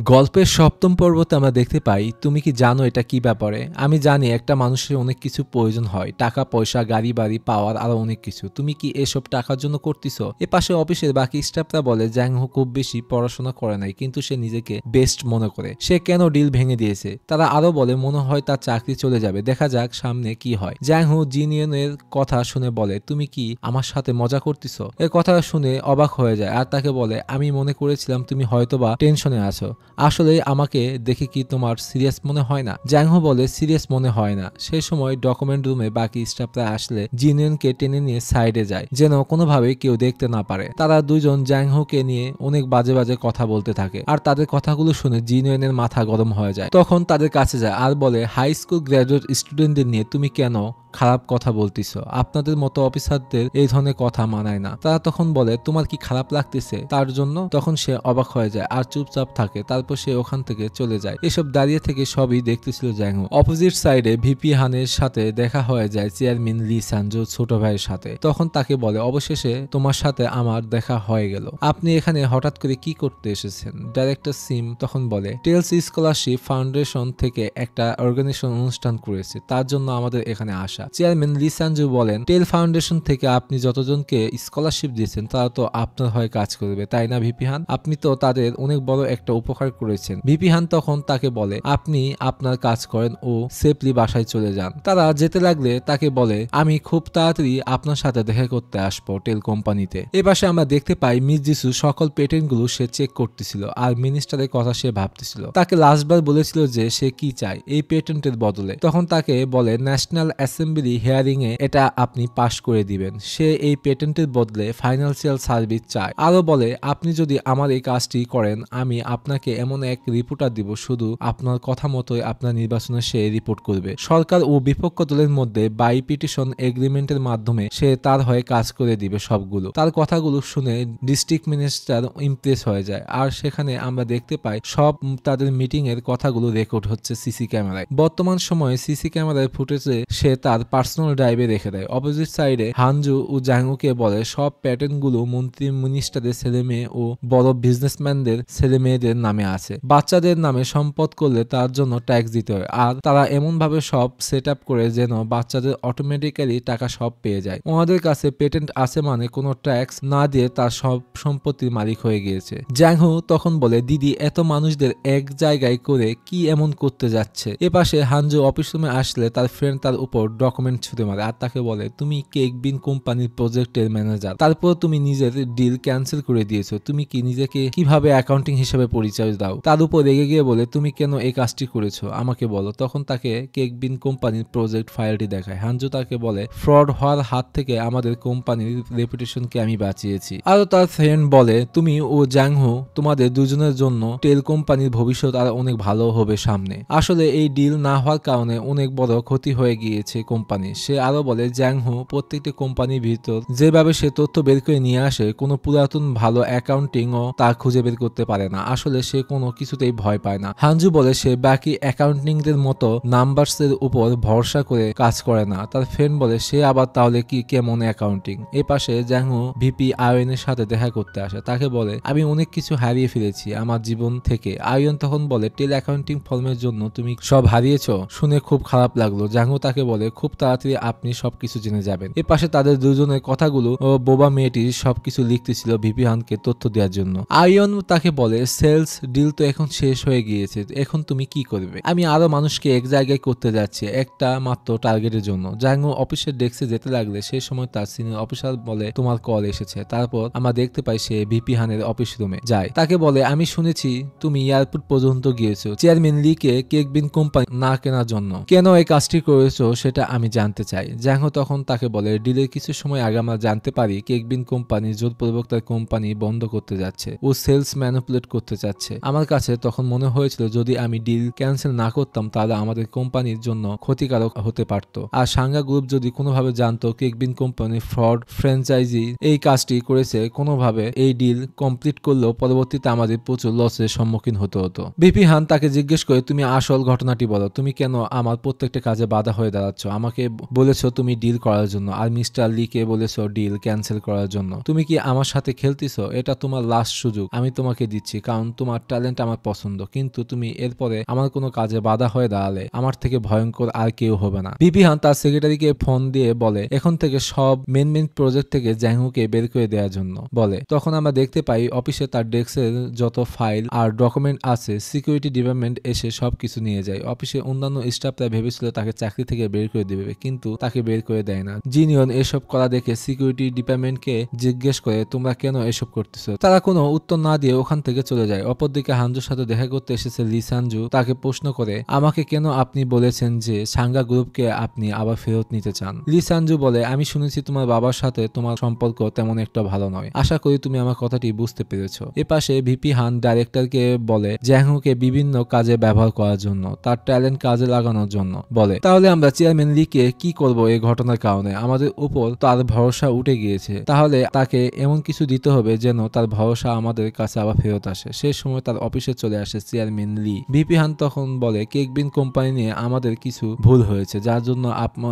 গল্পের সপ্তম পর্বতে আমরা দেখতে পাই, তুমি কি জানো এটা কি ব্যাপারে? আমি জানি একটা মানুষের অনেক কিছু প্রয়োজন হয়, টাকা পয়সা, গাড়ি বাড়ি, পাওয়ার আরো অনেক কিছু। তুমি কি এসব টাকার জন্য করতেছো? এপাশে অফিসের বাকি স্টাফরা বলে জ্যাংহো খুব বেশি পড়াশোনা করে নাই, কিন্তু সে নিজেকে বেস্ট মনে করে। সে কেন ডিল ভেঙে দিয়েছে? তারা আরো বলে মনে হয় তার চাকরি চলে যাবে, দেখা যাক সামনে কি হয়। জ্যাংহো জিনিয়নের কথা শুনে বলে, তুমি কি আমার সাথে মজা করতেছো? এর কথা শুনে অবাক হয়ে যায় আর তাকে বলে, আমি মনে করেছিলাম তুমি হয়তোবা টেনশনে আছো। আসলে আমাকে দেখে কি তোমার সিরিয়াস মনে হয় না? জ্যাংহো বলে, সিরিয়াস মনে হয় না। সেই সময় ডকুমেন্ট রুমে বাকি স্টাফরা আসলে জিনিয়নকে টেনে নিয়ে সাইডে যায়, যেন কোনোভাবে কেউ দেখতে না পারে। তারা দুজন জ্যাংহোকে নিয়ে অনেক বাজে বাজে কথা বলতে থাকে আর তাদের কথাগুলো শুনে জিনিয়নের মাথা গরম হয়ে যায়। তখন তাদের কাছে যায় আর বলে, হাই স্কুল গ্রাজুয়েট স্টুডেন্টদের নিয়ে তুমি কেন খারাপ কথা বলতিস? আপনাদের মতো অফিসারদের এই ধরনের কথা মানায় না। তারা তখন বলে, তোমার কি খারাপ লাগতেছে তার জন্য? তখন সে অবাক হয়ে যায় আর চুপচাপ থাকে। তারপর সে ওখান থেকে চলে যায়। এসব দাঁড়িয়ে থেকে সবই দেখতেছিল জ্যাংহো। অপোজিট সাইডে ভিপি হানের সাথে দেখা হয়ে যায় চেয়ারম্যান লি সানজো ছোট ভাইয়ের সাথে। তখন তাকে বলে, অবশেষে তোমার সাথে আমার দেখা হয়ে গেল। আপনি এখানে হঠাৎ করে কি করতে এসেছেন? ডাইরেক্টর সিম তখন বলে, টেলস স্কলারশিপ ফাউন্ডেশন থেকে একটা অর্গানাইজেশন অনুষ্ঠান করেছে, তার জন্য আমাদের এখানে আসা। চেয়ারম্যান লি সানজু বলেন, টেল ফাউন্ডেশন থেকে আপনি যতজনকে স্কলারশিপ দিয়েছেন তারা তো আপনার হয়ে কাজ করবে, তাই না ভিপি হান? আপনি তো তাদের অনেক বড় একটা উপকার করেছেন। ভিপি হান তখন তাকে বলে, আপনি আপনার কাজ করেন ও সেফলি বাসায় চলে যান। তারা যেতে লাগলে তাকে বলে, আমি খুব তাড়াতাড়ি আপনার সাথে দেখা করতে আসবো টেল কোম্পানিতে। এ পাশে আমরা দেখতে পাই মিস জিসু সকল পেটেন্ট গুলো সে চেক করতেছিল আর মিনিস্টারের কথা সে ভাবতেছিল। তাকে লাস্টবার বলেছিল যে সে কি চায় এই পেটেন্টের বদলে। তখন তাকে বলে, ন্যাশনাল অ্যাসেম্বলি হিয়ারিং এ এটা আপনি পাশ করে দিবেন। সে এই পেটেন্টের বদলে ফাইন্যান্সিয়াল সার্ভিস চায়। আরো বলে, আপনি যদি আমার এই কাজটি করেন আমি আপনাকে এমন এক রিপোর্টার দিব, শুধু আপনার কথা মতোই আপনার নির্বাচনে সে রিপোর্ট করবে। সরকার ও বিপক্ষ দলের মধ্যে বাই পিটিশন এগ্রিমেন্টের মাধ্যমে সে তার হয়ে কাজ করে দিবে সবগুলো। তার কথাগুলো শুনে ডিস্ট্রিক্ট মিনিস্টার ইমপ্রেস হয়ে যায় আর সেখানে আমরা দেখতে পাই সব তাদের মিটিং এর কথাগুলো রেকর্ড হচ্ছে সিসি ক্যামেরায়। বর্তমান সময়ে সিসি ক্যামেরার ফুটেজে সে তার পার্সোনাল ড্রাইভে রেখে দেয়। অপোজিট সাইডে হানজু ও জ্যাংহুকে বলে, সব প্যাটার্ন গুলো মন্ত্রী মিনিস্টারের ছেলে মেয়ে ও বড় বিজনেসম্যানদের ছেলে মেয়েদের নামে আছে। বাচ্চাদের নামে সম্পদ করলে তার জন্য ট্যাক্স দিতে হয় আর তারা এমন ভাবে সব সেট আপ করে যেন বাচ্চাদের অটোমেটিক্যালি টাকা সব পেয়ে যায়। ওনাদের কাছে পেটেন্ট আছে মানে কোনো ট্যাক্স না দিয়ে তার সব সম্পত্তির মালিক হয়ে গিয়েছে। জ্যাংহু তখন বলে, দিদি এত মানুষদের এক জায়গায় করে কি এমন করতে যাচ্ছে? এপাশে হানজু অফিস রুমে আসলে তার ফ্রেন্ড তার উপর ডকুমেন্ট ছুঁড়ে মারে আর তাকে বলে, তুমি কেক বিন কোম্পানির প্রজেক্টের ম্যানেজার, তারপর তুমি নিজের ডিল ক্যান্সেল করে দিয়েছো। তুমি কি নিজেকে কিভাবে অ্যাকাউন্টিং হিসেবে পরিচয় দাও? তার উপর রেগে গিয়ে বলে, তুমি কেন এই কাজটি করেছো আমাকে বলো। তখন তাকে কেক বিন কোম্পানির প্রজেক্ট ফাইলটি দেখায়। হানজু তাকে বলে, ফ্রড হওয়ার হাত থেকে আমাদের কোম্পানির রেপুটেশনকে আমি বাঁচিয়েছি। আরো তার ফ্রেন্ড বলে, তুমি ও জ্যাংহো তোমাদের দুজনের জন্য টেল কোম্পানির ভবিষ্যৎ আর অনেক ভালো হবে সামনে। আসলে এই ডিল না হওয়ার কারণে অনেক বড় ক্ষতি হয়ে গিয়েছে কোম্পানি। সে আরো বলে, জ্যাংহো প্রত্যেকটি কোম্পানির ভিতর যেভাবে সে তথ্য বের করে নিয়ে আসে, কোনো পুরাতন ভালো অ্যাকাউন্টিং ও তা খুঁজে বের করতে পারে না। আসলে সে কোনো কিছুতেই ভয় পায় না। হানজু বলে, সে বাকি অ্যাকাউন্টিংদের মতো নাম্বারস এর উপর ভরসা করে কাজ করে না। তার ফ্রেন্ড বলে, সে আবার তাহলে কি কেমন অ্যাকাউন্টিং? এ পাশে জ্যাংহো ভিপি আয়ন এর সাথে দেখা করতে আসে। তাকে বলে, আমি অনেক কিছু হারিয়ে ফেলেছি আমার জীবন থেকে। আয়ন তখন বলে, টেল অ্যাকাউন্টিং ফর্মের জন্য তুমি সব হারিয়েছো? শুনে খুব খারাপ লাগলো। জ্যাংহো তাকে বলে, খুব তাড়াতাড়ি আপনি সবকিছু জেনে যাবেন। এ পাশে তাদের দুজনের কথাগুলো ও বোবা মেয়েটি সবকিছু লিখতেছিল ভিপি হানকে তথ্য দেওয়ার জন্য। আয়ন তাকে বলে, সেলস ডিল তো এখন শেষ হয়ে গিয়েছে, এখন তুমি কি করবে? আমি আরো মানুষকে এক জায়গায় করতে যাচ্ছি একটা মাত্র টার্গেটের জন্য। জ্যাংহো অফিসের ডেস্কে যেতে লাগলে সেই সময় তার সিনিয়র অফিসার বলে, তোমার কল এসেছে। তারপর আমরা দেখতে পাই সে ভিপি হানের অফিস রুমে যায়। তাকে বলে, আমি শুনেছি তুমি এয়ারপোর্ট পর্যন্ত গিয়েছো চেয়ারম্যান লিকে কেক বিন কোম্পানি না কেনার জন্য। কেন এই কাজটি করেছো সেটা আমি জানতে চাই। জ্যাংহো তখন তাকে বলে, ডিলের কিছু সময় আগে আমরা জানতে পারি কেক বিন কোম্পানি জোরপূর্বক তার কোম্পানি বন্ধ করতে যাচ্ছে ও সেলস ম্যানিপুলেট করতে চাচ্ছে। আমার কাছে তখন মনে হয়েছিল যদি আমি ডিল ক্যান্সেল না করতাম তাহলে আমাদের কোম্পানির জন্য ক্ষতিকারক হতে পারত। আর সাঙ্গা গ্রুপ যদি কোনোভাবে জানতো কেক বিন কোম্পানি ফ্রড ফ্র্যাঞ্চাইজি এই কাজটি করেছে, কোনোভাবে এই ডিল কমপ্লিট করলেও পরবর্তীতে আমাদের প্রচুর লসের সম্মুখীন হতে হতো। ভিপি হান তাকে জিজ্ঞেস করে, তুমি আসল ঘটনাটি বলো, তুমি কেন আমার প্রত্যেকটা কাজে বাধা হয়ে দাঁড়াচ্ছ? আমার আমাকে বলেছো তুমি ডিল করার জন্য, আর মিস্টার লিকে বলেছো ডিল ক্যান্সেল করার জন্য। তুমি কি আমার সাথে খেলতেছো? এটা তোমার লাস্ট সুযোগ আমি তোমাকে দিচ্ছি, কারণ তোমার ট্যালেন্ট আমার পছন্দ, কিন্তু তুমি এরপরে আমার কোনো কাজে বাধা হয়ে দাঁড়ালে আমার থেকে ভয়ঙ্কর আর কেউ হবে না। ভিপি হান তার সেক্রেটারিকে ফোন দিয়ে বলে এখন থেকে সব মেন প্রজেক্ট থেকে জ্যাংহুকে বের করে দেওয়ার জন্য বলে। তখন আমরা দেখতে পাই অফিসে তার ডেস্কের যত ফাইল আর ডকুমেন্ট আছে সিকিউরিটি ডিপার্টমেন্ট এসে সবকিছু নিয়ে যায়। অফিসে অন্যান্য স্টাফরা ভেবেছিল তাকে চাকরি থেকে বের করে দেবে, কিন্তু তাকে বের করে দেয় না। জিনিয়ন এসব করা দেখে সিকিউরিটি ডিপার্টমেন্টকে জিজ্ঞেস করে তোমরা কেন এসব করতেছো। তারা কোনো উত্তর না দিয়ে ওখান থেকে চলে যায়। অপরদিকে হানজুর সাথে দেখা করতে এসেছে লি সানজু তাকে প্রশ্ন করে আমাকে কেন আপনি বলেছেন যে সাঙ্গা গ্রুপকে আপনি আবার ফেরত নিতে চান। লি সানজু বলে আমি শুনেছি তোমার বাবার সাথে তোমার সম্পর্ক তেমন একটা ভালো নয়, আশা করি তুমি আমার কথাটি বুঝতে পেরেছো। এপাশে ভিপি হান ডাইরেক্টরকে বলে জ্যাংহুকে বিভিন্ন কাজে ব্যবহার করার জন্য, তার ট্যালেন্ট কাজে লাগানোর জন্য বলে। তাহলে আমরা চেয়ারম্যান লিকে কি করব? এই ঘটনার কারণে আমাদের উপর তার ভরসা উঠে গিয়েছে, তাহলে তাকে এমন কিছু দিতে হবে যেন তার ভরসা আমাদের কাছে আবার ফেরত আসে। সেই সময় তার অফিসে চলে আসে চেয়ারম্যান লি। ভিপি হান তখন বলে কেকবিন কোম্পানি নিয়ে আমাদের কিছু ভুল হয়েছে, যার জন্য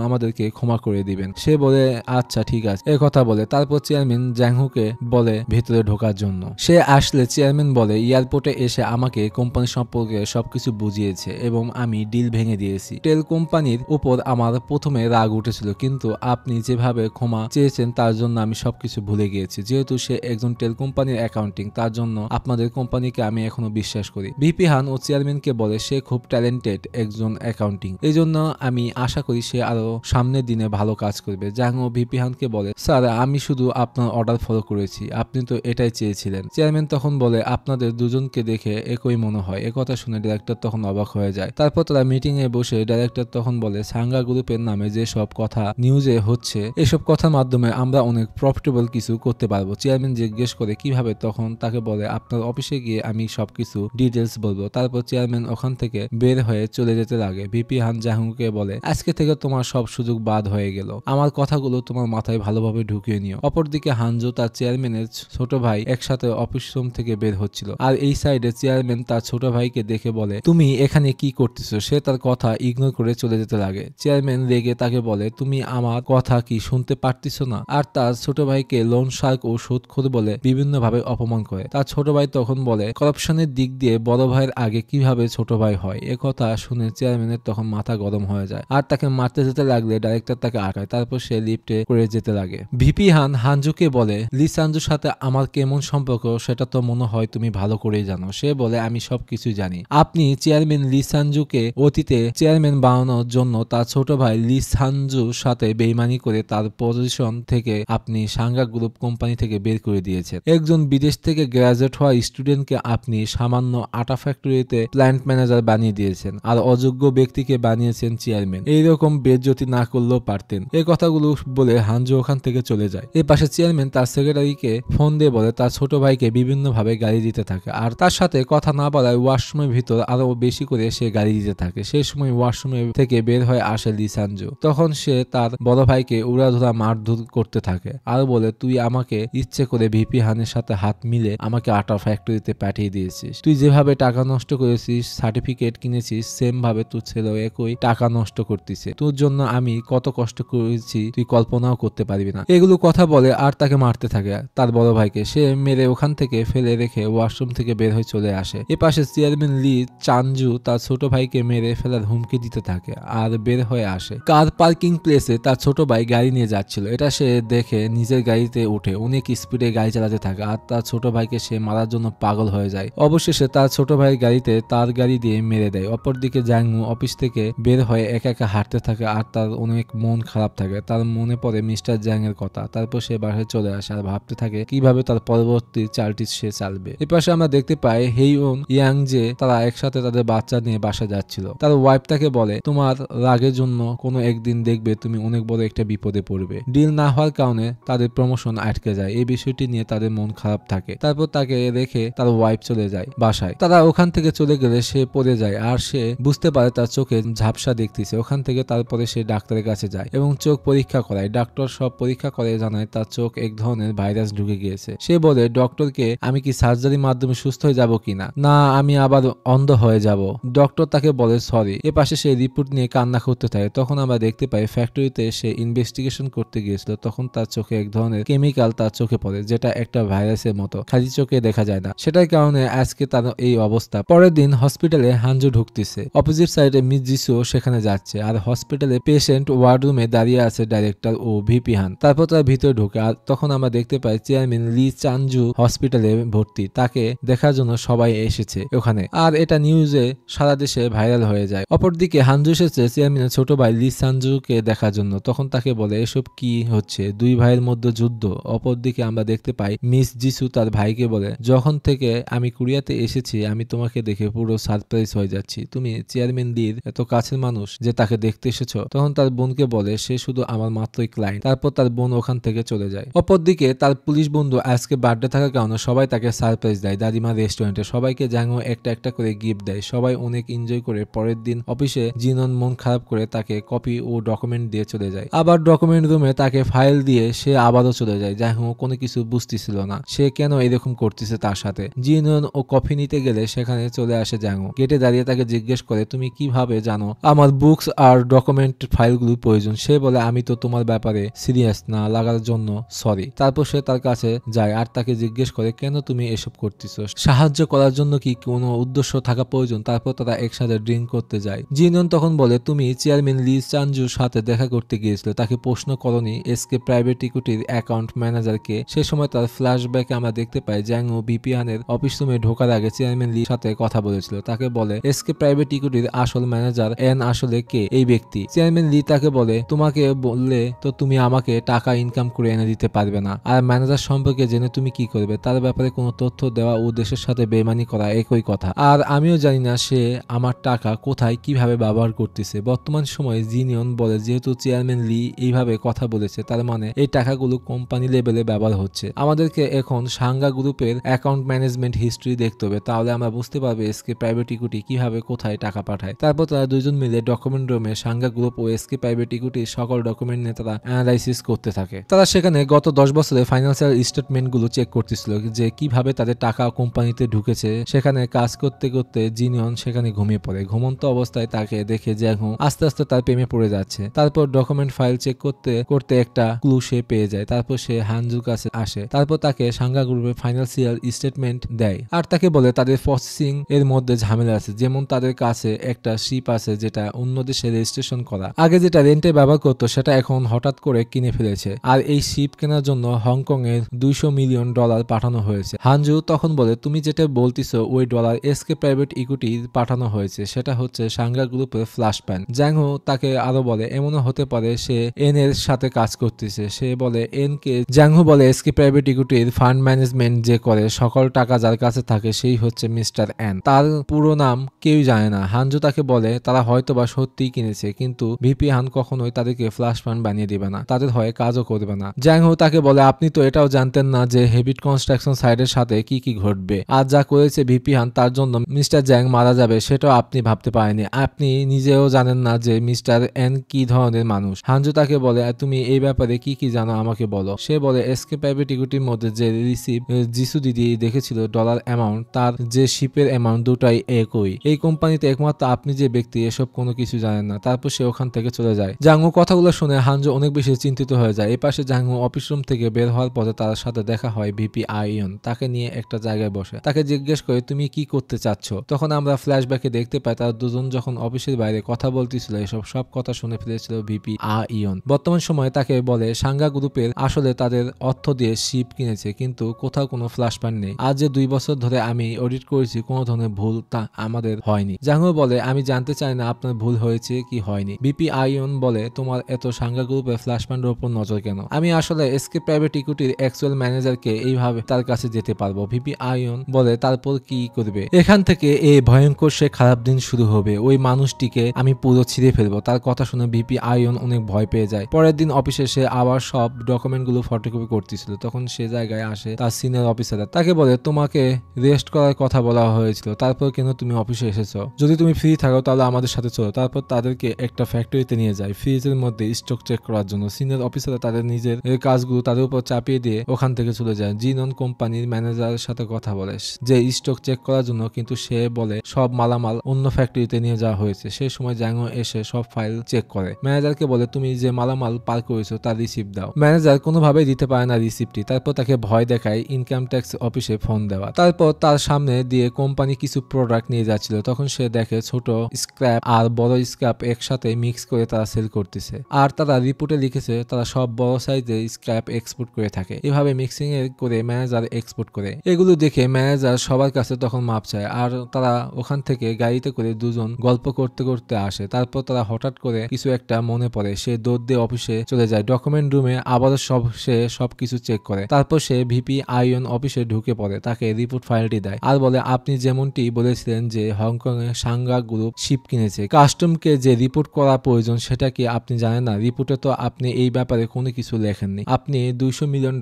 আমাদেরকে ক্ষমা করে দিবেন। সে বলে আচ্ছা ঠিক আছে এ কথা বলে। তারপর চেয়ারম্যান জ্যাংহুকে বলে ভেতরে ঢোকার জন্য। সে আসলে চেয়ারম্যান বলে এয়ারপোর্টে এসে আমাকে কোম্পানি সম্পর্কে সবকিছু বুঝিয়েছে এবং আমি ডিল ভেঙে দিয়েছি। টেল কোম্পানির উপর আমার প্রথমে রাগ উঠেছিল, কিন্তু আপনি যেভাবে ক্ষমা চেয়েছেন তার জন্য আমি সবকিছু ভুলে গিয়েছি। যেহেতু সে একজন টেল কোম্পানির অ্যাকাউন্টিং, তার জন্য আপনাদের কোম্পানিকে আমি এখনো বিশ্বাস করি। ভিপি হান ও চেয়ারম্যানকে বলে সে খুব ট্যালেন্টেড একজন অ্যাকাউন্টিং, এই জন্য আমি আশা করি সে আরো সামনের দিনে ভালো কাজ করবে। জ্যাংহো ভিপি হানকে বলে স্যার আমি শুধু আপনার অর্ডার ফলো করেছি, আপনি তো এটাই চেয়েছিলেন। চেয়ারম্যান তখন বলে আপনাদের দুজনকে দেখে একই মনে হয়। একথা শুনে ডাইরেক্টর তখন অবাক হয়ে যায়। তারপর তারা মিটিং এ বসে ডাইরেক্টর তখন বলে সাঙ্গা গ্রুপের নামে যে সব কথা নিউজে হচ্ছে এসব কথার মাধ্যমে আমরা অনেক প্রফিটেবল কিছু করতে পারবো। চেয়ারম্যান জিজ্ঞেস করে কিভাবে, তখন তাকে বলে আপনার অফিসে গিয়ে আমি সবকিছু ডিটেলস বলবো। তারপর চেয়ারম্যান ওখান থেকে বের হয়ে চলে যেতে লাগে। ভিপি হান জ্যাংহুকে বলে আজকে থেকে তোমার সব সুযোগ বাদ হয়ে গেল, আমার কথাগুলো তোমার মাথায় ভালোভাবে ঢুকিয়ে নিও। অপরদিকে হানজো তার চেয়ারম্যানের ছোট ভাই একসাথে অফিস রুম থেকে বের হচ্ছিল, আর এই সাইডে চেয়ারম্যান তার ছোট ভাইকে দেখে বলে তুমি এখানে কি করতেছো। সে তার কথা ইগনোর করে চলে যেতে লাগে। চেয়ারম্যান রেগে তাকে বলে তুমি আমার কথা কি শুনতে পারতেছো না? আর তার ছোট ভাইকে লোন শার্ক ও সুদখোর বলে বিভিন্ন ভাবে অপমান করে। তার ছোট ভাই তখন বলে করাপশনের দিক দিয়ে বড় ভাইয়ের আগে কিভাবে ছোট ভাই হয়। একথা শুনে চেয়ারম্যানের তখন মাথা গরম হয়ে যায়, আর তাকে মারতে যেতে লাগলে ডাইরেক্টর তাকে আটকায়। তারপর সে লিফটে করে যেতে লাগে। ভিপি হান হানজুকে বলে লি সানজুর সাথে আমার কেমন সম্পর্ক সেটা তো মনে হয় তুমি ভালো করেই জানো। সে বলে আমি সবকিছু জানি। আপনি চেয়ারম্যান লি সানজুকে অতীতে চেয়ারম্যান বানানোর জন্য তার ছোট ভাই লি সানজুর সাথে বেইমানি করে তার পজিশন থেকে আপনি সাঙ্গা গ্রুপ কোম্পানি থেকে বের করে দিয়েছেন। একজন বিদেশ থেকে গ্রাজুয়েট হওয়া স্টুডেন্টকে আপনি সামান্য আটা ফ্যাক্টরিতে প্ল্যান্ট ম্যানেজার বানিয়ে দিয়েছেন, আর অযোগ্য ব্যক্তিকে বানিয়েছেন চেয়ারম্যান। এইরকম বেজ্জতি না করলেও পারতেন। এই কথাগুলো বলে হানজু ওখান থেকে চলে যায়। এর পাশে চেয়ারম্যান তার সেক্রেটারিকে ফোন দিয়ে বলে তার ছোট ভাইকে বিভিন্ন ভাবে গাড়ি দিতে থাকে, আর তার সাথে কথা না বলায় ওয়াশরুমের ভিতর আরো বেশি করে সে গাড়ি দিতে থাকে। সেই সময় ওয়াশরুমে থেকে বের হয়ে আসে লি সানজু। তখন সে তার বড় ভাইকে উড়াধুরা মারধর করতে থাকে, আর বলে তুই আমাকে ইচ্ছে করে ভিপি হানের সাথে হাত মিলে আমাকে আটা ফ্যাক্টরিতে পাঠিয়ে দিয়েছিস। তুই যেভাবে টাকা নষ্ট করেছিস, সার্টিফিকেট কিনেছিস, সেম ভাবে তোর ছেলে একই টাকা নষ্ট করতেছে। তোর জন্য আমি কত কষ্ট করেছি তুই কল্পনাও করতে পারবি না। এগুলো কথা বলে আর তাকে মারতে থাকে। তার বড় ভাইকে সে মেরে ওখান থেকে ফেলে রেখে ওয়াশরুম থেকে বের হয়ে চলে আসে। এপাশে চেয়ারম্যান লি চানজু তার ছোট ভাইকে মেরে ফেলার হুমকি দিতে থাকে আর বের হয়ে আসে। কার পার্কিং প্লেসে তার ছোট ভাই গাড়ি নিয়ে যাচ্ছিল, এটা সে দেখে নিজের গাড়িতে উঠে অনেক স্পিডে গাড়ি চালাতে থাকে, আর তার ছোট ভাইকে সে মারার জন্য পাগল হয়ে যায়। অবশেষে তার ছোট ভাইয়ের গাড়িতে তার গাড়ি দিয়ে মেরে দেয়। অপরদিকে জ্যাংহু অফিস থেকে বের হয়ে একা একা হাঁটতে থাকে, আর তার অনেক মন খারাপ থাকে। তার মনে পড়ে মিস্টার জ্যাং এর কথা। তারপর সে বাসায় চলে আসে আর ভাবতে থাকে কিভাবে তার পরবর্তী চালটি সে চালবে। এপাশে আমরা দেখতে পাই হেইউন ইয়াং যে তারা একসাথে তাদের বাচ্চা নিয়ে বাসা যাচ্ছিল। তার ওয়াইফ তাকে বলে তোমার রাগের জন্য কোনো একদিন দেখবে তুমি অনেক বড় একটা বিপদে পড়বে। ডিল না হওয়ার কারণে তাদের প্রমোশন আটকে যায়। এই বিষয়টি নিয়ে তাদের মন খারাপ থাকে। তারপর তাকে রেখে তার ওয়াইফ চলে যায় বাসায়। তারা ওখান থেকে চলে গেলে সে পড়ে যায়, আর সে বুঝতে পারে তার চোখে ঝাপসা দেখতেছে। ওখান থেকে তারপরে সে ডাক্তারের কাছে যায় এবং চোখ পরীক্ষা করায়। ডাক্তার সব পরীক্ষা করে জানায় তার চোখ এক ধরনের ভাইরাস ঢুকে গিয়েছে। সে বলে ডক্টরকে আমি কি সার্জারির মাধ্যমে সুস্থ হয়ে যাব কিনা, না আমি আবার অন্ধ হয়ে যাব। ডক্টর তাকে বলে সরি। এ পাশে সে রিপোর্ট নিয়ে কান্না করতে থাকে। তখন আমরা দেখতে পাই ফ্যাক্টরিতে সে ইনভেস্টিগেশন করতে গিয়েছিল। তখন তার চোখে এক ধরনের কেমিক্যাল তার চোখে পড়ে, যেটা একটা ভাইরাসের মতো, খালি চোখে দেখা যায় না। সেটার কারণে আজকে তার এই অবস্থা। পরের দিন হসপিটালে হানজু ঢুকতেছে, অপোজিট সাইডে মিস জিসুও সেখানে যাচ্ছে, আর হসপিটালে পেশেন্ট ওয়ার্ড রুমে দাঁড়িয়ে আছে ডাইরেক্টর ও ভিপি হান। তারপর তারা ভিতরে ঢুকে, আর তখন আমরা দেখতে পাই চেয়ারম্যান লি চানজু হসপিটালে ভর্তি, তাকে দেখার জন্য সবাই এসেছে ওখানে, আর এটা নিউজে সারা দেশে ভাইরাল হয়ে যায়। অপরদিকে হানজু এসেছে চেয়ারম্যানের ছোট ভাই লি চানজুকে দেখার জন্য। তখন তাকে বলে এসব কি হচ্ছে, দুই ভাইয়ের মধ্যে যুদ্ধ। অপরদিকে আমরা দেখতে পাই মিস জিসু তার ভাইকে বলে, যখন থেকে আমি কোরিয়াতে এসেছি আমি তোমাকে দেখে পুরো সারপ্রাইজ হয়ে যাচ্ছি, তুমি চেয়ারম্যান লির এত কাছের মানুষ যে তাকে দেখতে এসেছো। তখন তার বোনকে বলে সে শুধু আমার মাত্রই ক্লায়েন্ট। তারপর তার বোন ওখান থেকে চলে যায়। অপরদিকে তার পুলিশ বন্ধু আজকে বার্থডে থাকার কারণে সবাই তাকে সারপ্রাইজ দেয় দাদিমা রেস্টুরেন্টে। সবাইকে জাঙ্গো একটা একটা করে গিফট দেয়, সবাই অনেক এনজয় করে। পরের দিন অফিসে জিনন মন খারাপ করে তাকে কপি ও ডকুমেন্ট দিয়ে চলে যায়। আবার ডকুমেন্ট রুমে তাকে ফাইল দিয়ে সে আবারও চলে যায়। জাঙ্গো কোনো কিছু বুঝতেছিল না সে কেন এরকম করতেছে তার সাথে। জিনন ও কফি নিতে গেলে সেখানে চলে আসে জাঙ্গো, গেটে দাঁড়িয়ে তাকে জিজ্ঞেস করে তুমি কিভাবে জানো আমার বুকস আর ডকুমেন্ট ফাইলগুলো প্রয়োজন। সে বলে আমি তো তোমার ব্যাপারে সিরিয়াস না লাগার জন্য সরি। তারপর সে তার কাছে যায় আর তাকে জিজ্ঞেস করে কেন তুমি এসব করতেছো, সাহায্য করার জন্য কি কোনো উদ্দেশ্য থাকা প্রয়োজন। তারপর তারা একসাথে ড্রিঙ্ক করতে যায়। জিনন তখন বলে তুমি চেয়ারম্যান লি চানজুর সাথে দেখা করতে গিয়েছিল, তাকে প্রশ্ন করনি এসকে প্রাইভেট ইকুইটির অ্যাকাউন্ট ম্যানেজারকে। সে সময় তার ফ্ল্যাশব্যাকে আমরা দেখতে পাই জ্যাংও বিপিহানের অফিস রুমে ঢোকার আগে চেয়ারম্যান লির সাথে কথা বলেছিল। তাকে বলে এসকে প্রাইভেট ইকুইটির আসল ম্যানেজার এন আসলে কে এই ব্যক্তি। চেয়ারম্যান লি তাকে বলে তোমাকে বললে তো তুমি আমাকে টাকা ইনকাম করে এনে দিতে পারবে না, আর ম্যানেজার সম্পর্কে জেনে তুমি কি করবে, তার ব্যাপারে কোনো তথ্য দেওয়া ও দেশের সাথে বেইমানি করা একই কথা। আর আমিও জানি না সে আমার টাকা কোথায় কিভাবে ব্যবহার করতেছে। বর্তমান সময়ে জিনিয়ন বলে যেহেতু চেয়ারম্যান লি এইভাবে কথা বলেছে তার মানে এই টাকাগুলো কোম্পানি লেভেলে ব্যবহার হচ্ছে। আমাদেরকে এখন সাঙ্গা গ্রুপের অ্যাকাউন্ট ম্যানেজমেন্ট হিস্ট্রি দেখতে হবে, তাহলে আমরা বুঝতে পারবো এসকে প্রাইভেট ইকুইটি কিভাবে কোথায় টাকা পাঠায়। তারপর তারা দুজন মিলে ডকুমেন্ট রুমে সাঙ্গা গ্রুপ ও এসকে প্রাইভেট ইকুইটির সকল ডকুমেন্ট নিয়ে তারা অ্যানালাইসিস করতে থাকে। তারা সেখানে গত 10 বছরের ফাইন্যান্সিয়াল স্টেটমেন্ট গুলো চেক করতেছিল যে কিভাবে তাদের টাকা কোম্পানিতে ঢুকেছে। সেখানে কাজ করতে করতে জিনিয়ন সেখানে ঘুমিয়ে পড়ে। ঘুমন্ত অবস্থায় তাকে দেখে জ্যাংহো আস্তে আস্তে তার প্রেমে পড়ে যাচ্ছে। তারপর ডকুমেন্ট ফাইল চেক করতে করতে একটা ক্লু সে পেয়ে যায়। তারপর সে হানজুর কাছে আসে, তারপর তাকে সাঙ্গা গ্রুপের ফাইন্যান্সিয়াল স্টেটমেন্ট দেয় আর তাকে বলে তাদের প্রসেসিং এর মধ্যে ঝামেলা আছে। যেমন তাদের কাছে একটা শিপ আছে যেটা অন্য দেশে রেজিস্ট্রেশন করা, আগে যেটা রেন্টে ব্যবহার করতো সেটা এখন হঠাৎ করে কিনে ফেলেছে, আর এই শিপ কেনার জন্য হংকং এর $200 মিলিয়ন পাঠানো হয়েছে। হানজু তখন বলে তুমি যেটা বলতিছো ওই ডলার এসকে প্রাইভেট ইকুইটি পাঠানো হয়েছে, সেটা হচ্ছে সাঙ্গা গ্রুপের ফ্ল্যাশ প্যান। জ্যাংহো তাকে আরো বলে এমনও হতে পারে সে এন এর সাথে কাজ করতেছে। সে বলে এন কে। জ্যাংহো বলে এসকে প্রাইভেট ইকুইটির ফান্ড ম্যানেজমেন্ট যে করে সকল টাকা যার কাছে থাকে সেই হচ্ছে মিস্টার এন, তার পুরো নাম কেউ জানে না। হানজু তাকে বলে তারা হয়তোবা সত্যিই কিনেছে, কিন্তু ভিপি হান কখনোই তাদেরকে ফ্ল্যাশ ফান্ড বানিয়ে দিবে না, তাদের হয়ে কাজও করবে না। জ্যাংহো তাকে বলে আপনি তো এটাও জানতেন না যে হেবিট কনস্ট্রাকশন সাইডের সাথে কি কি ঘটবে, আর যা করেছে ভিপি হান তার জন্য মিস্টার জ্যাং মারা যাবে সেটাও আপনি ভাবতে পারেনি। আপনি নিজেও জানেন না যে মিস্টার এন কি ধরনের মানুষ। হানজু তাকে বলে তুমি এই ব্যাপারে কি কি জানো আমাকে বলো। সে বলে এসকে প্রাইভেট ইকুইটির মধ্যে যে রিসিভ জিসু দিদি দেখেছিল ডলার অ্যামাউন্ট তার যে শিপের অ্যামাউন্ট দুটাই একই। এই কোম্পানিতে একমাত্র আপনি যে ব্যক্তি এসব কোনো কিছু জানেন না। তারপর সে ওখান থেকে চলে যায়। জাঙ্গু কথাগুলো শুনে হানজু অনেক বেশি চিন্তিত হয়ে যায়। এই পাশে জাঙ্গু অফিস রুম থেকে বের হওয়ার পথে তার সাথে দেখা হয় ভিপি আইয়ন। তাকে নিয়ে একটা জায়গায় বসে তাকে জিজ্ঞেস করে তুমি কি করতে চাচ্ছ। তখন আমরা ফ্ল্যাশব্যাকে দেখতে পাই তারা দুজন যখন অফিসের বাইরে কথা বলতেছিল এসব সব কথা শুনে ফেলেছিল ভিপি আইয়ন। বর্তমান সময়ে তাকে বলে সাঙ্গা গ্রুপের আসলে তাদের অর্থ দিয়ে শিপ কিনেছে, কিন্তু কোথাও কোনো ফ্ল্যাশ প্যান নেই। আজ যে 2 বছর ধরে আমি অডিট করেছি কোনো ধরনের ভুল তা আমাদের হয়নি। জাঙ্গু বলে আমি জানতে চাই না আপনার ভুল হয়েছে কি হয়নি। ভিপি আইয়ন বলে তোমার এত সাঙ্গা গ্রুপের ফ্ল্যাশ প্যানের উপর নজর কেন। আমি আসলে এসকে প্রাইভেট ইকুইটির অ্যাকচুয়াল ম্যানেজারকে এইভাবে তার কাছে যেতে পারবো। ভিপি আইয়ন বলে তারপর কি করবে। এখান থেকে এই ভয়ঙ্কর সে খারাপ দিন শুরু হবে, ওই মানুষটিকে আমি পুরো ছিঁড়ে ফেলবো। তার কথা শুনে ভিপি আইয়ন অনেক ভয় পেয়ে যায়। পরের দিন অফিসে সে আবার সব ডকুমেন্ট গুলো ফটোকপি করতেছিল। তখন সে জায়গায় আসে তার সিনিয়র অফিসার, তাকে বলে তোমাকে রেস্ট করার কথা বলা হয়েছিল, তারপর কেন তুমি অফিসে এসেছো, যদি তুমি ফ্রি থাকো তাহলে আমাদের সাথে চলো। তারপর তাদেরকে একটা ফ্যাক্টরিতে নিয়ে যায় ফ্রিজের মধ্যে স্টক চেক করার জন্য। সিনিয়র অফিসাররা তাদের নিজের কাজগুলো তাদের উপর চাপিয়ে দিয়ে ওখান থেকে চলে যায়। জিনন কোম্পানির ম্যানেজারের সাথে কথা বলে যে স্টক চেক করার জন্য, কিন্তু সে বলে সব মালামাল অন্য ফ্যাক্টরিতে নিয়ে যাওয়া হয়েছে। সেই সময় জাঙ্গো এসে সব ফাইল চেক করে। ম্যানেজারকে বলে তুমি যে মালামাল পার করেছো তার রিসিপ্ট দাও। ম্যানেজার কোনোভাবেই দিতে পারে না রিসিপ্টটি। তারপর তাকে ভয় দেখায় ইনকাম ট্যাক্স অফিসে ফোন দেওয়া। তারপর তার সামনে দিয়ে কোম্পানি কিছু প্রোডাক্ট নিয়ে যাচ্ছিল, তখন সে দেখে ছোট স্ক্র্যাপ আর বড় স্ক্র্যাপ একসাথে মিক্স করে তারা সেল করতেছে। আর তারা রিপোর্টে লিখেছে তারা সব বড় সাইজের স্ক্র্যাপ এক্সপোর্ট করে থাকে। এভাবে মিক্সিং এর করে ম্যানেজার এক্সপোর্ট করে। এগুলো দেখে ম্যানেজার সবার কাছে তখন মাপ চায় আর তারা ওখান থেকে গাড়িতে করে দুজন গল্প করতে করতে আসে। তারপর তারা হঠাৎ করে কিছু একটা মনে পড়ে, সে দৌড় দিয়ে অফিসে চলে যায়। ডকুমেন্ট রুমে আবারও সে সবকিছু চেক করে। তারপর সে ভিপি আয়ন অফিসে ঢুকে পড়ে, তাকে রিপোর্ট ফাইলটি দেয় আর বলে আপনি যেমনটি বলেছিলেন যে হংকং এ সাংঘা গ্রুপ শিপ কিনেছে, কাস্টমকে যে রিপোর্ট করা প্রয়োজন সেটা কি আপনি জানেন না? রিপোর্টে তো আপনি এই ব্যাপারে কোনো কিছু লেখেননি। আপনি $200 million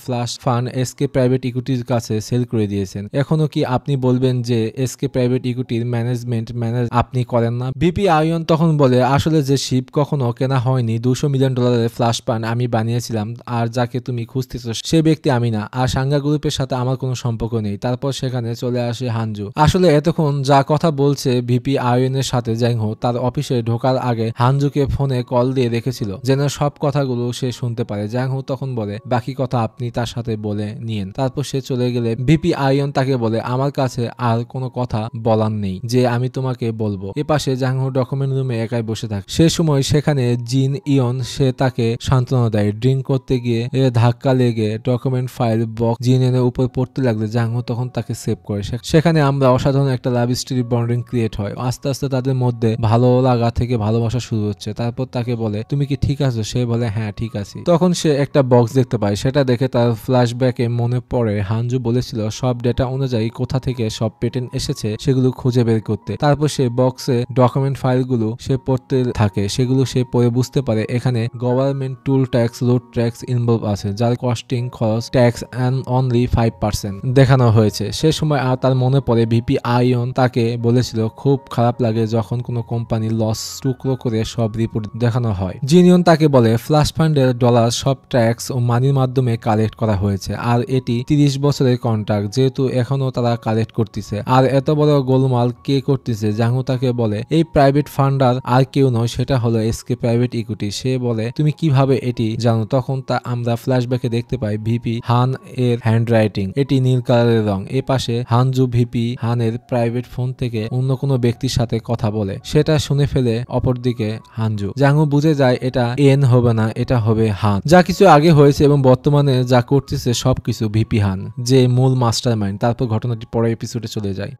flush fund SK private ইকুইটির কাছে সেল করে দিয়েছেন। এখনো কি আপনি বলবেন যে এসকে প্রাইভেট ইকুইটির ম্যানেজমেন্ট আপনি করেন না? ভিপি আয়ন তখন বলে আসলে যে শিপ কখনো কেনা হয়নি, $200 মিলিয়ন ফ্লাশ ফান্ড আমি বানিয়েছিলাম আর যাকে তুমি খুঁজতেছো সে ব্যক্তি আমি না, আর সাংঘা গ্রুপের সাথে আমার কোনো সম্পর্ক নেই। তারপর সেখানে চলে আসে হানজু। আসলে এতক্ষণ যা কথা বলছে ভিপি আয়নের সাথে জ্যাংহো তার অফিসে ঢোকার আগে হানজুকে ফোনে কল দিয়ে রেখেছিল যেন সব কথাগুলো সে শুনতে পারে। জ্যাংহো তখন বলে বাকি কথা আপনি তার সাথে বলে নিয়েন। তারপর সে চলে গেলে ভিপি আয়ন তাকে বলে আমার কাছে আর কোনো কথা বলার নেই যে আমি তোমাকে বলবো। এপাশে জ্যাংহো ডকুমেন্ট রুমে একাই বসে থাকে। সে সময় সেখানে জিন ইয়ন সে তাকে সান্ত্বনা দেয়। ড্রিঙ্ক করতে গিয়ে ধাক্কা লেগে ডকুমেন্ট ফাইল বক্স জিনের উপর পড়তে লাগলে জ্যাংহো তখন তাকে সেভ করে। সেখানে আমরা অসাধারণ একটা লাভ স্টোরি বন্ডিং ক্রিয়েট হয়। আস্তে আস্তে তাদের মধ্যে ভালো লাগা থেকে ভালোবাসা শুরু হচ্ছে। তারপর তাকে বলে তুমি কি ঠিক আছো? সে বলে হ্যাঁ ঠিক আছি। তখন সে একটা বক্স দেখতে পায়, সেটা দেখে তার ফ্ল্যাশব্যাকে মনে পড়ে হানজু বলেছিল সব ডেটা অনুযায়ী কোথা থেকে সব পেটেন্ট এসেছে সেগুলো খুঁজে বের করতে। তারপর সে বক্সে ডকুমেন্ট ফাইলগুলো সে পড়তে থাকে। সেগুলো সে পড়ে বুঝতে পারে এখানে গভর্নমেন্ট টুল ট্যাক্স রোড ট্যাক্স ইনভলভ আছে, যার কস্টিং খরচ ট্যাক্স অ্যান্ড অনলি 5% দেখানো হয়েছে। সে সময় আর তার মনে পড়ে ভিপি আয়ন তাকে বলেছিল খুব খারাপ লাগে যখন কোনো কোম্পানি লস টুকরো করে সব রিপোর্ট দেখানো হয়। জিনিয়ন তাকে বলে ফ্লাশ ফান্ডের ডলার সব ট্যাক্স ও মানির মাধ্যমে কালেক্ট করা হয়েছে আর এটি 30 বছরের কন্ট্রাক্ট, যেহেতু এখনো তারা কালেক্ট করতেছে। আর এত বড় গোলমাল কে করতেছে? জাঙ্গু তাকে বলে এই প্রাইভেট ফান্ডার আর কেউ নয়, সেটা হলো এসকে প্রাইভেট ইকুইটি। সে বলে তুমি কিভাবে এটি জানো? তখন আমরা ফ্ল্যাশব্যাকে দেখতে পাই ভিপি হান এর হ্যান্ডরাইটিং, এটি নীল কালারের রং। এ পাশে হানজু ভিপি হানের প্রাইভেট ফোন থেকে অন্য কোনো ব্যক্তির সাথে কথা বলে, সেটা শুনে ফেলে অপরদিকে হানজু। জাঙ্গু বুঝে যায় এটা এন হবে না, এটা হবে হান। যা কিছু আগে হয়েছে এবং বর্তমানে যা করতেছে সবকিছু ভিপি হান, যে মূল মাস্টার মাইন্ড। তারপর ঘটনাটি পরের এপিসোডে চলে যায়।